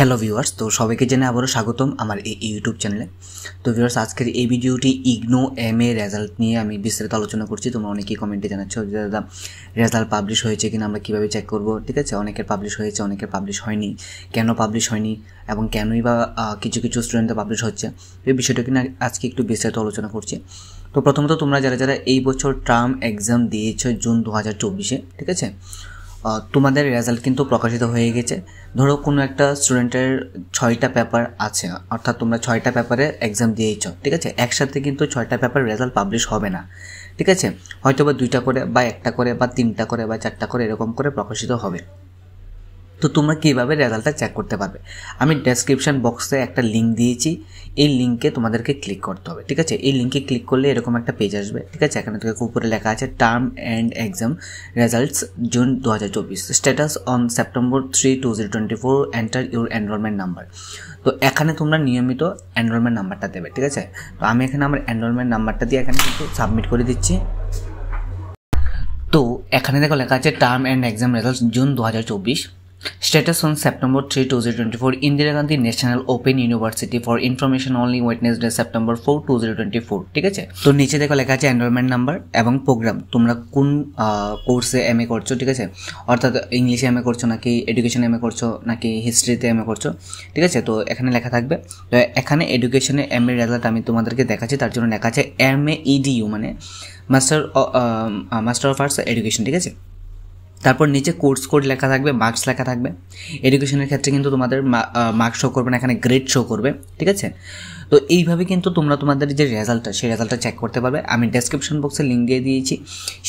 Hello viewers, তো সবাইকে জানাই আবারও স্বাগতম আমার এই ইউটিউব চ্যানেলে। তো ভিউয়ার্স, আজকের এই ভিডিওটি ইগনো এমএ রেজাল্ট নিয়ে আমি বিস্তারিত আলোচনা করছি। তোমরা অনেকেই কমেন্টে জানাচ্ছ যে দাদা রেজাল্ট পাবলিশ হয়েছে কিনা, আমরা কীভাবে চেক করব। ঠিক আছে, অনেকের পাবলিশ হয়েছে, অনেকের পাবলিশ হয়নি, কেন পাবলিশ হয়নি এবং কেনই বা কিছু কিছু স্টুডেন্টদের পাবলিশ হচ্ছে, এই বিষয়টা কিনা আজকে একটু বিস্তারিত আলোচনা করছি। তো প্রথমত তোমরা যারা যারা এই বছর টার্ম এক্সাম দিয়েছো জুন 2024-এ, ঠিক আছে, তোমাদের রেজাল্ট কিন্তু প্রকাশিত হয়ে গেছে। ধরো কোনো একটা স্টুডেন্টের 6টা পেপার আছে, অর্থাৎ তোমরা 6টা পেপারে এক্সাম দিয়েছ, ঠিক আছে। একসাথে কিন্তু 6টা পেপার রেজাল্ট পাবলিশ হবে না, ঠিক আছে। হয়তো বা 2টা করে বা 1টা করে বা 3টা করে বা 4টা করে এরকম করে প্রকাশিত হবে। তো তোমরা কীভাবে রেজাল্টটা চেক করতে পারবে, আমি ডেসক্রিপশন বক্সে একটা লিঙ্ক দিয়েছি, এই লিঙ্কে তোমাদেরকে ক্লিক করতে হবে, ঠিক আছে। এই লিঙ্কে ক্লিক করলে এরকম একটা পেজ আসবে, ঠিক আছে। এখানে থেকে উপরে লেখা আছে term and exam results June 2024, status on September 3, 2024, enter your enrolment number. তো এখানে তোমরা নিয়মিত এনরোলমেন্ট নাম্বারটা দেবে, ঠিক আছে। তো আমি এখানে আমার এনরোলমেন্ট নাম্বারটা দিয়ে এখানে কিন্তু সাবমিট করে দিচ্ছি। তো এখানে দেখো লেখা আছে term and exam results June 2024, Status on September 3, 2024, Indira Gandhi National Open University for information only, Wednesday September 4, 2024, ঠিক আছে। তো নিচে দেখো লেখা আছে এনরোলমেন্ট নাম্বার এবং প্রোগ্রাম, তোমরা কোন কোর্সে এমএ করছো, ঠিক আছে, অর্থাৎ ইংলিশে এমএ করছো নাকি এডুকেশনে এমএ করছো নাকি হিস্ট্রিতে এমএ করছো, ঠিক আছে। তো এখানে লেখা থাকবে। তো এখানে এডুকেশনে এমএ রেজাল্ট আমি তোমাদেরকে দেখাচ্ছি, তার জন্য লেখা আছে MAEDU, মানে মাস্টার অফ আর্টস এডুকেশন, ঠিক আছে। তারপর নিচে কোর্স কোড লেখা থাকবে, মার্কস লেখা থাকবে। এডুকেশনের ক্ষেত্রে কিন্তু তোমাদের মার্কস শো করবে না, এখানে গ্রেড শো করবে, ঠিক আছে। তো এইভাবে কিন্তু তোমরা তোমাদের যে রেজাল্টটা, সেই রেজাল্টটা চেক করতে পারবে। আমি ডেসক্রিপশন বক্সে লিঙ্ক দিয়ে দিয়েছি,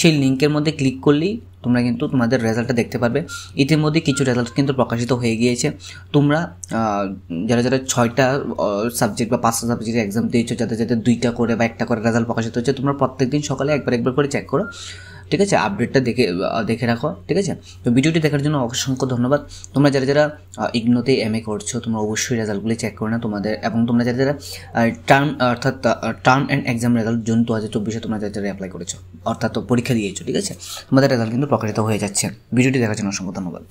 সেই লিঙ্কের মধ্যে ক্লিক করলেই তোমরা কিন্তু তোমাদের রেজাল্টটা দেখতে পারবে। ইতিমধ্যে কিছু রেজাল্ট কিন্তু প্রকাশিত হয়ে গিয়েছে। তোমরা যারা যারা 6টা সাবজেক্ট বা 5টা সাবজেক্টের এক্সাম দিয়েছো, যাদের যাদের 2টা করে বা 1টা করে রেজাল্ট প্রকাশিত হচ্ছে, তোমরা প্রত্যেক দিন সকালে একবার করে চেক করো, ঠিক আছে। আপডেটটা দেখে রাখো, ঠিক আছে। তো ভিডিওটি দেখার জন্য অসংখ্য ধন্যবাদ। তোমরা যারা যারা ইগনোতে এমএ করছো, তোমরা অবশ্যই রেজাল্টগুলি চেক করো না তোমাদের, এবং তোমরা যারা যারা term and exam result June 2024-এ তোমরা যারা যারা অ্যাপ্লাই করেছো, অর্থাৎ পরীক্ষা দিয়েছো, ঠিক আছে, তোমাদের রেজাল্ট কিন্তু প্রকাশিত হয়ে যাচ্ছে। ভিডিওটি দেখার জন্য অসংখ্য ধন্যবাদ।